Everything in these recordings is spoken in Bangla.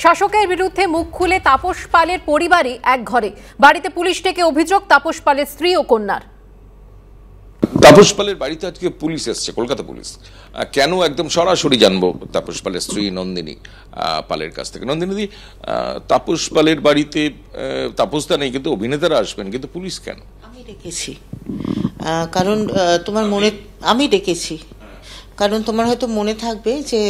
শাসকের বিরুদ্ধে মুখ খুলে তাপস পালের পরিবারে এক ঘরে, বাড়িতে পুলিশ ডেকে অভিযোগ তাপস পালের স্ত্রী ও কন্যার। তাপস পালের বাড়িতে আজকে পুলিশ এসছে, কলকাতা পুলিশ। কেন একদম সরাসরি জানবো তাপস পালের স্ত্রী নন্দিনী পালের কাছ থেকে। নন্দিনী, তাপস পালের বাড়িতে তাপসদা নেই কিন্তু অভিনেতারা আসবেন, কিন্তু পুলিশ কেন? আমি ডেকেছি কারণ তোমার মনে, আমি ডেকেছি কারণ তোমার হয়তো মনে থাকবে যে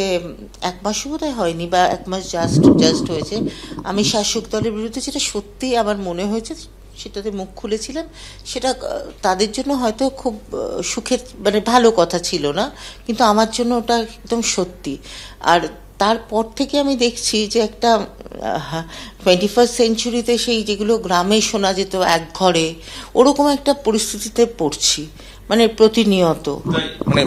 এক মাসও বোধহয় হয়নি বা এক মাস জাস্ট হয়েছে, আমি শাসক দলের বিরুদ্ধে যেটা সত্যি আমার মনে হয়েছে সেটাতে মুখ খুলেছিলাম। সেটা তাদের জন্য হয়তো খুব সুখের মানে ভালো কথা ছিল না, কিন্তু আমার জন্য ওটা একদম সত্যি। আর তারপর থেকে আমি দেখছি যে একটা 21st সেঞ্চুরিতে সেই যেগুলো গ্রামে শোনা যেত এক ঘরে, ওরকম একটা পরিস্থিতিতে পড়ছি, মানে প্রতিনিয়ত। মানে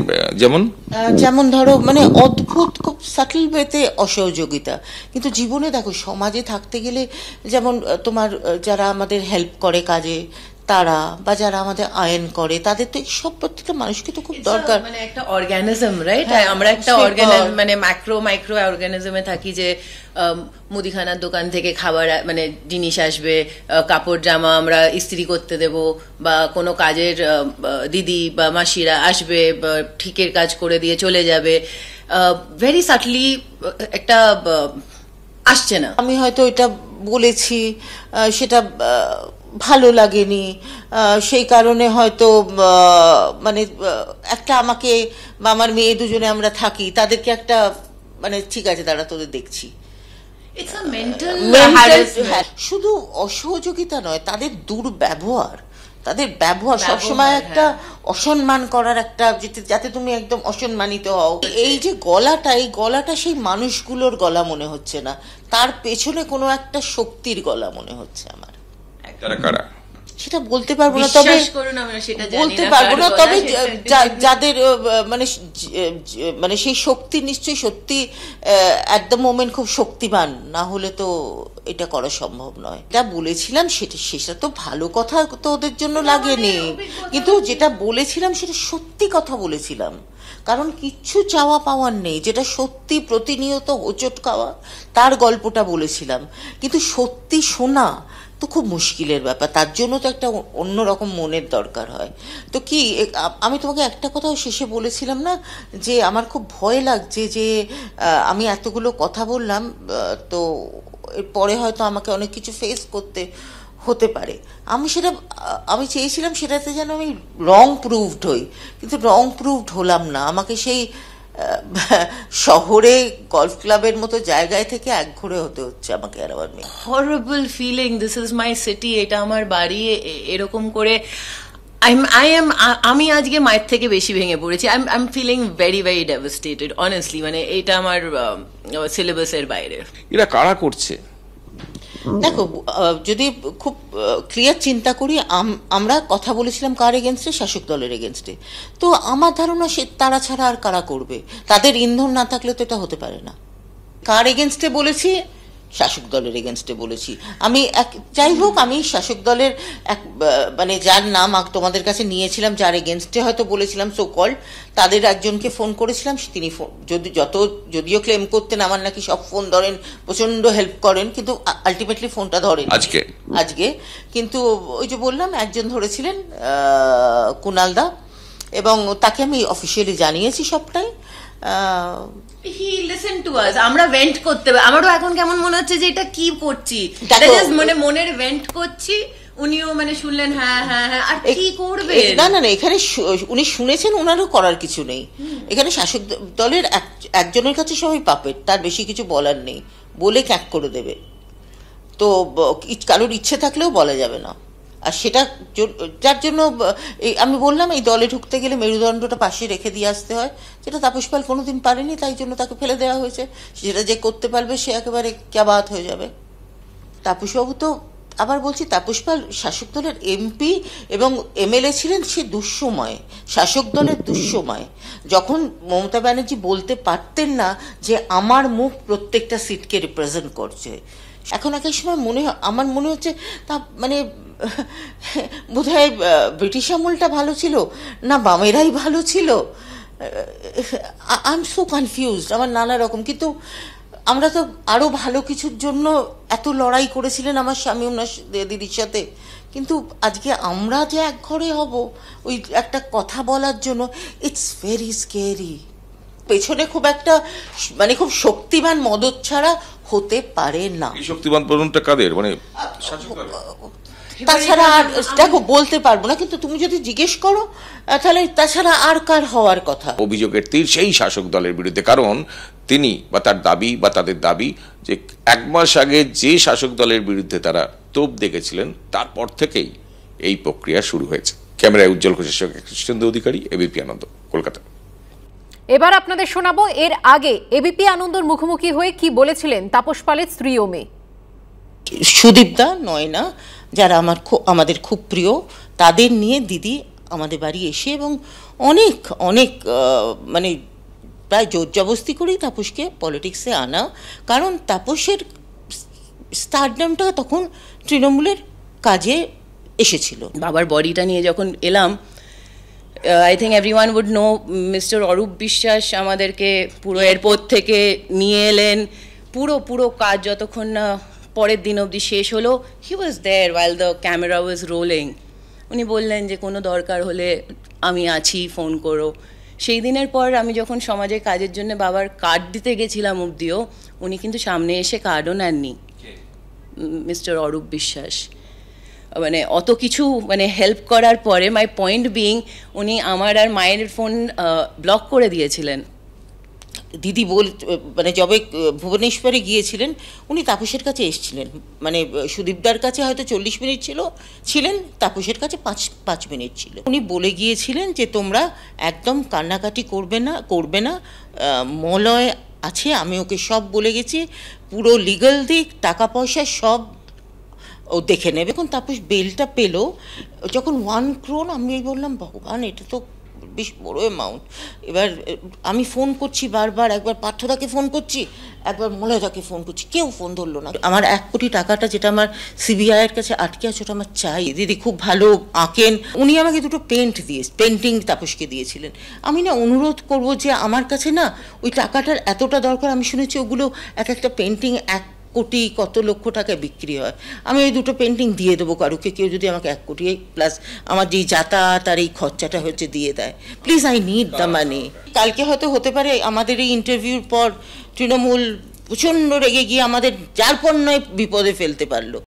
যেমন ধরো মানে অদ্ভুত খুব সাটল ওয়েতে অসহযোগিতা, কিন্তু জীবনে দেখো সমাজে থাকতে গেলে যেমন তোমার যারা আমাদের হেল্প করে কাজে তারা বা যারা আমাদের আয়ন করে তাদের তো সব প্রত্যেকটা মানুষকে তো খুব দরকার, মানে একটা অর্গানিজম, রাইট? আমরা একটা মানে মাইক্রো অর্গানিজমে থাকি, যে মুদিখানার দোকান থেকে খাবার মানে জিনিস আসবে, কাপড় জামা আমরা ইস্ত্রি করতে দেব, বা কোনো কাজের দিদি বা মাসিরা আসবে, ঠিকের কাজ করে দিয়ে চলে যাবে, ভেরি সাটলি একটা আসছে না। আমি হয়তো এটা বলেছি, সেটা ভালো লাগেনি, সেই কারণে হয়তো মানে একটা আমাকে বা আমার মেয়ে দুজনে আমরা থাকি, তাদেরকে একটা মানে ঠিক আছে দাঁড়া তোদের দেখছি। শুধু অসহযোগিতা নয়, তাদের দুর্ব্যবহার, তাদের ব্যবহার সবসময় একটা অসম্মান করার একটা, যাতে তুমি একদম অসম্মানিত হও। এই যে গলাটা, এই গলাটা সেই মানুষগুলোর গলা মনে হচ্ছে না, তার পেছনে কোনো একটা শক্তির গলা মনে হচ্ছে আমার। সেটা বলতে পারবো না, তবে বলতে পারবো না, তবে যাদের মানে সেই শক্তি নিশ্চয়ই সত্যি অ্যাট দ্য মোমেন্ট খুব শক্তিমান, না হলে তো এটা করা সম্ভব নয়। এটা বলেছিলাম সেটা তো ভালো কথা তো ওদের জন্য লাগেনি, কিন্তু যেটা বলেছিলাম সেটা সত্যি কথা বলেছিলাম, কারণ কিচ্ছু চাওয়া পাওয়ার নেই, যেটা সত্যি প্রতিনিয়ত হোঁচট খাওয়া তার গল্পটা বলেছিলাম। কিন্তু সত্যি শোনা তো খুব মুশকিলের ব্যাপার, তার জন্য তো একটা অন্যরকম মনের দরকার হয়। তো কি আমি তোমাকে একটা কথাও শেষে বলেছিলাম না, যে আমার খুব ভয় লাগছে যে আমি এতগুলো কথা বললাম, তো এরপরে হয়তো আমাকে অনেক কিছু ফেস করতে হতে পারে। আমি চেয়েছিলাম সেটাতে যেন আমি রং প্রুভড হই, কিন্তু রং প্রুভড হলাম না। আমাকে সেই শহরে গলফ ক্লাবের মতো জায়গায় থেকে একঘরে হতে হচ্ছে আমাকে আর আমার মেয়ে। Horrible feeling, this is my city, এটা আমার বাড়ি, এরকম করে আমি আজকে মায়ের থেকে বেশি ভেঙে পড়েছি। I am feeling very very devastated honestly. মানে এটা আমার সিলেবাসের বাইরে। এরা কারা করছে? দেখো, যদি খুব ক্লিয়ার চিন্তা করি, আমরা কথা বলেছিলাম কার এগেনস্টে? শাসক দলের এগেনস্টে। তো আমার ধারণা সে তারা ছাড়া আর কারা করবে? তাদের ইন্ধন না থাকলে তো এটা হতে পারে না। কার এগেনস্টে বলেছি? শাসক দলের এগেনস্টে বলেছি। আমি যাই হোক, আমি শাসক দলের এক মানে যার নাম তোমাদের কাছে নিয়েছিলাম, যার এগেনস্টে হয়তো বলেছিলাম সো কল্ড, তাদের একজনকে ফোন করেছিলাম। তিনি যদিও ক্লেম করতেন আমার নাকি সব ফোন ধরেন, প্রচন্ড হেল্প করেন, কিন্তু আলটিমেটলি ফোনটা ধরেন আজকে। কিন্তু ওই যে বললাম একজন ধরেছিলেন, কুনালদা, এবং তাকে আমি অফিসিয়ালি জানিয়েছি সবটাই। হি লিসেন টু আস। আমরা ভেন্ট করতে, আমারও এখন কেমন মনে হচ্ছে যে এটা কি করছি, মানে মনের ভেন্ট করছি। উনিও মানে শুনলেন, হ্যাঁ হ্যাঁ হ্যাঁ, আর কি করবে? না, এখানে উনি শুনেছেন, ওনারও করার কিছু নেই। এখানে শাসক দলের একজনের কাছে সবাই পাপেট, তার বেশি কিছু বলার নেই, বলে ক্যাক করে দেবে। তো কারোর ইচ্ছে থাকলেও বলা যাবে না। আর সেটা যার জন্য আমি বললাম, এই দলে ঢুকতে গেলে মেরুদণ্ডটা পাশে রেখে দিয়ে আসতে হয়, যেটা তাপস পাল কোনোদিন পারেনি, তাই জন্য তাকে ফেলে দেওয়া হয়েছে। সেটা যে করতে পারবে সে একেবারে ক্যাবাত হয়ে যাবে। তাপসবাবু তো, আবার বলছি, তাপস পাল শাসক দলের এমপি এবং এমএলএ ছিলেন সে দুঃসময়, শাসক দলের দুঃসময়, যখন মমতা ব্যানার্জি বলতে পারতেন না যে আমার মুখ প্রত্যেকটা সিটকে রিপ্রেজেন্ট করছে। এখন এক সময় আমার মনে হচ্ছে তা মানে বোধহয় ব্রিটিশ আমলটা ভালো ছিল না বামেরাই ভালো ছিল। আই এম সো কনফিউজড, আমার নানা রকম। কিন্তু আমরা তো আরো ভালো কিছুর জন্য এত লড়াই করেছিলেন আমার স্বামী ওনার দিদির সাথে, কিন্তু আজকে আমরা যে এক ঘরে হব ওই একটা কথা বলার জন্য, ইটস ভেরি স্কেরি। পেছনে খুব একটা মানে খুব শক্তিমান মদত ছাড়া হতে পারে না। এই শক্তিমান প্রধানটা কাদের, মানে তাছাড়া আর দেখো বলতে পারবো না, কিন্তু তুমি যদি জিজ্ঞেস করো তাহলে তাছাড়া আর কার হওয়ার কথা। অভিযোগের তীর সেই শাসক দলের বিরুদ্ধে, কারণ তিনি বা তার দাবি বা তাদের দাবি যে 1 মাস আগে যে শাসক দলের বিরুদ্ধে তারা তোপ দেখেছিলেন তারপর থেকেই এই প্রক্রিয়া শুরু হয়েছে। ক্যামেরায় উজ্জ্বল ঘোষের সঙ্গে কৃষ্ণেন্দু অধিকারী, এবিপি আনন্দ, কলকাতা। এবার আপনাদের শোনাবো এর আগে এবিপি আনন্দর মুখোমুখি হয়ে কি বলেছিলেন তাপস পালের স্ত্রী ও মেয়ে। সুদীপদা, নয়না, যারা আমাদের খুব প্রিয়, তাদের নিয়ে দিদি আমাদের বাড়ি এসে এবং অনেক অনেক মানে প্রায় জোরজবস্তি করেই তাপসকে পলিটিক্সে আনা, কারণ তাপসের স্টারডামটা তখন তৃণমূলের কাজে এসেছিল। বাবার বডিটা নিয়ে যখন এলাম, I think everyone would know, mister Arup Biswas আমাদেরকে পুরো এয়ারপোর্ট থেকে নিয়ে এলেন। পুরো কাজ যতক্ষণ না পরের দিন অবধি শেষ হলো, he was there while the camera was rolling. উনি বললেন যে কোনো দরকার হলে আমি আছি, ফোন করো। সেই দিনের পর আমি যখন সমাজের কাজের জন্য বাবার কার্ড দিতে গেছিলাম অবধিও, উনি কিন্তু সামনে এসে কার্ডও নেননি, মিস্টার অরূপ বিশ্বাস। মানে অত কিছু মানে হেল্প করার পরে, মাই পয়েন্ট বিং, উনি আমার আর মায়ের ফোন ব্লক করে দিয়েছিলেন। দিদি মানে যবে ভুবনেশ্বরে গিয়েছিলেন, উনি তাপসের কাছে এসেছিলেন, মানে সুদীপদার কাছে হয়তো 40 মিনিট ছিলেন, তাপসের কাছে 5 মিনিট ছিল। উনি বলে গিয়েছিলেন যে তোমরা একদম কান্নাকাটি করবে না, মলয় আছে, আমি ওকে সব বলে গেছি, পুরো লিগাল দিক, টাকা পয়সা সব ও দেখে নেবে। এখন তাপস বেলটা পেলো যখন 1 crore, আমি বললাম ভগবান, এটা তো বেশ বড় অ্যামাউন্ট। এবার আমি ফোন করছি বারবার, একবার পার্থদাকে ফোন করছি, একবার মলয়দাকে ফোন করছি, কেউ ফোন ধরলো না। আমার 1 কোটি টাকাটা যেটা আমার সিবিআইয়ের কাছে আটকে আছে, ওটা আমার চাই। দিদি খুব ভালো আঁকেন, উনি আমাকে 2টো পেন্টিং তাপসকে দিয়েছিলেন। আমি না অনুরোধ করব যে আমার কাছে না ওই টাকাটার এতটা দরকার, আমি শুনেছি ওগুলো একটা পেন্টিং 1 কোটি কত লক্ষ টাকায় বিক্রি হয়। আমি ওই 2টো পেন্টিং দিয়ে দেবো কারুকে, কেউ যদি আমাকে 1 কোটি প্লাস আমার যেই যাতায়াত আর এই খরচাটা হচ্ছে দিয়ে দেয়, please, I need the money. কালকে হয়তো হতে পারে আমাদের এই ইন্টারভিউর পর তৃণমূল প্রচণ্ড রেগে গিয়ে আমাদের যার পর নয় বিপদে ফেলতে পারলো।